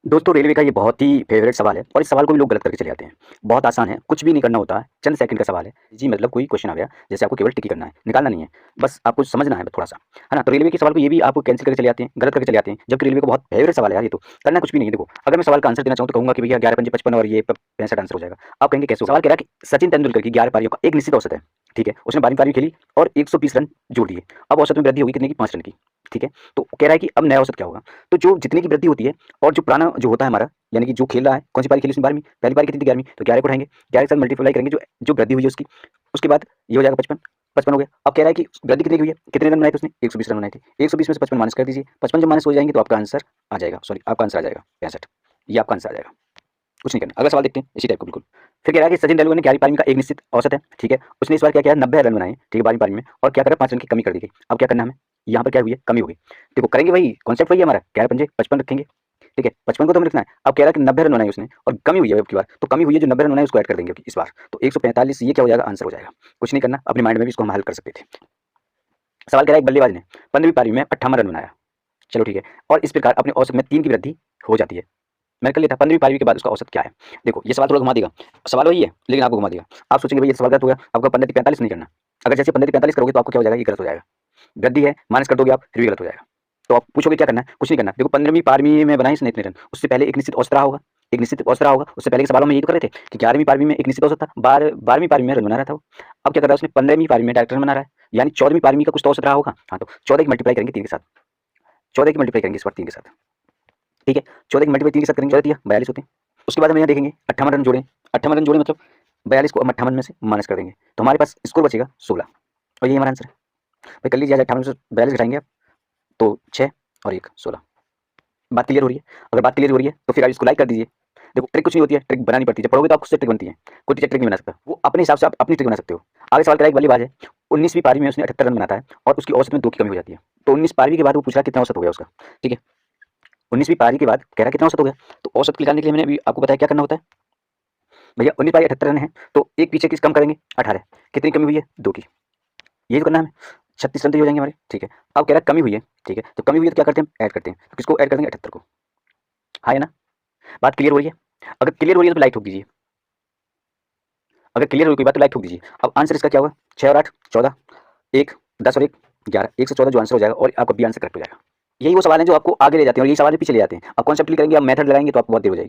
दोस्तों रेलवे का ये बहुत ही फेवरेट सवाल है और इस सवाल को भी लोग गलत करके चले जाते हैं। बहुत आसान है, कुछ भी नहीं करना होता है, चंद सेकंड का सवाल है। जी मतलब कोई क्वेश्चन आ गया, जैसे आपको केवल टिक ही करना है, निकालना नहीं है, बस आपको समझना है थोड़ा-सा, है ना? तो रेलवे के सवाल को ये भी आप कैंसल करके चले जाते हैं, गलत करके चले जाते हैं, जबकि रेलवे का बहुत फेवरेट सवाल है यार ये तो। करना कुछ भी नहीं है देखो, अगर मैं सवाल का आंसर देना चाहूँ तो कहूँगा कि भैया 11 पंजे 55 और ये प 65 आंसर हो जाएगा। आप कहेंगे कैसे होगा? सवाल कह रहा है कि सचिन तेंदुलकर की 11 पारियों का एक निश्चित औसत है, ठीक है? उसने 12वीं पारी खेली और 120 रन जोड़ दिए। अब औसत में वृद्धि होगी कितने की? 5 रन की, ठीक है? तो कह रहा है कि अब नया औसत क्या होगा? तो जो जितने की वृद्धि होती है और जो पुराना जो होता है हमारा, यानी कि जो खेल रहा है, कौन सी पारी खेली उसने 12वीं, पहली पारी कितनी थी 11वीं, तो 11 को उठाएँगे, 11 के साथ मल्टीप्लाई करेंगे जो जो वृद्धि हुई है उसकी, उसके बाद ये हो जाएगा 55, 55 हो गया। अब कह रहा है कि वृद्धि कितने की हुई है, कितने रन बनाए थे उसने, 120 रन बनाए थे, 120 में से 55 माइनस कर दीजिए, 55 जब माइनस हो जाएंगे तो आपका आंसर आ जाएगा, सॉरी आपका आंसर आ जाएगा 65, ये आपका आंसर आ जाएगा। कुछ नहीं करना। अगला सवाल देखते हैं इसी टाइप का बिल्कुल। फिर कह रहा है कि सचिन तेंदुलकर ने 11वीं पारी में का एक निश्चित औसत है, ठीक है? उसने इस बार क्या किया, 90 रन बनाए, ठीक है, 12वीं पारी में, और क्या करा, 5 रन की कमी कर दी गई। अब क्या करना है हमें? यहाँ पर क्या हुई है, कमी हो गई। देखो करेंगे वही, कॉन्सेप्ट वही है हमारा, 11 पंजे 55 रखेंगे, ठीक है? 55 को तो हमें लिखना है। अब कह रहा है कि 90 रन बनाए उसने और कमी हुई है अब की बार, तो कमी हुई है जो 90 रन बनाए उसको ऐड कर देंगे इस बार। तो 145 ये क्या हो जाएगा, आंसर हो जाएगा। कुछ नहीं करना, अपने माइंड में भी इसको हम हल कर सकते थे। सवाल कह रहा है एक बल्लेबाज ने 15वीं पारी में 58 रन बनाया, चलो ठीक है, और इस प्रकार अपने औसत में 3 की वृद्धि हो जाती है। मैंने कर लिया था 15वीं पारी के बाद उसका औसत क्या है? देखो ये सवाल थोड़ा घुमा देगा, सवाल वही है लेकिन आपको घुमा देगा। आप सोचेंगे भई ये सवाल गलत हो गया, आपको 15 की 45 नहीं करना। अगर जैसे 15 की 45 करोगे तो आपको क्या हो जाएगा, ये गलत हो जाएगा। वृद्धि है, माइनस कर दोगे आप, फिर भी गलत हो जाएगा। तो आप पूछोगे क्या करना है? कुछ नहीं करना। देखो 15वीं पारवी में बनाए इसने इतने रन, उससे पहले एक निश्चित औसत रहा होगा, एक निश्चित औसत रहा होगा। उससे पहले के सवालों में यही तो कर रहे थे कि 11वीं पारवी में एक निश्चित औसत था, 12वीं पारवी में रन बना रहा था वो। अब क्या कर रहा है उसने 15वीं पारवी में डायरेक्ट रन बना रहा है, यानी 14वीं पारवी का कुछ तो औसत रहा होगा। हाँ, तो 14 की मल्टीप्लाई करेंगे 3 के साथ, 14 की मल्टीप्लाई करेंगे इस बार 3 के साथ, ठीक है? 14 की मल्टीप्लाई 3 के साथ करेंगे, 14 42 होते हैं। उसके बाद हम यहाँ देखेंगे 58 रन जोड़े, 58 रन जोड़े मतलब 42 को हम 58 में से माइनस कर देंगे, तो हमारे पास स्कोर बचेगा 16, और यही हमारा आंसर है। भाई कर लीजिए, आज 58 में से 42 घटाएंगे आप तो 6 और 1 16। बात क्लियर हो रही है? अगर बात क्लियर हो रही है तो फिर आप इसको लाइक कर दीजिए। देखो ट्रिक कुछ नहीं होती है, ट्रिक बनानी पड़ती है, जब पढ़ोगे तो आप खुद से ट्रिक बनती है। कोई टीचर ट्रिक नहीं बना सकता, वो अपने हिसाब से आप अपनी ट्रिक बना सकते हो। आगे सवाल करा एक बल्लेबाज है, 19वीं पारी में उसने 78 रन बनाता है और उसकी औसत में 2 की कमी हो जाती है। तो 19 पारी के बाद वो पूछ रहा है कितना औसत हो गया उसका, ठीक है? 19वीं पारी के बाद कह रहा है कितना औसत हो गया, तो औसत निकालने के लिए मैंने अभी आपको बताया क्या करना होता है। भैया 19 पारी 78 रन है, तो एक पीछे किस कम करेंगे, 18, कितनी कमी हुई है, 2 की, यही तो करना है हमें। 36 रन तो ये हो जाएंगे हमारे, ठीक है? अब कह रहा है कमी हुई है, ठीक है? तो कमी हुई है तो क्या करते हैं, ऐड करते हैं, तो किसको ऐड कर देंगे, 78 को। हाँ या ना? बात क्लियर हो रही है? अगर क्लियर हो रही है तो लाइक ठोक दीजिए, अगर क्लियर हो गई बात तो लाइक ठोक दीजिए। अब आंसर इसका क्या होगा, 6 और 8 14, 1 10 और 1 11, 114 जो आंसर हो जाएगा, और आपका बी आंसर करेक्ट हो जाएगा। यही वो सवाल है जो आपको आगे ले जाते हैं और यही सवाल पीछे ले जाते हैं। अब कॉन्सेप्ट क्लियर करेंगे, अब मेथड लगाएंगे तो आपको बहुत देर हो जाएगी।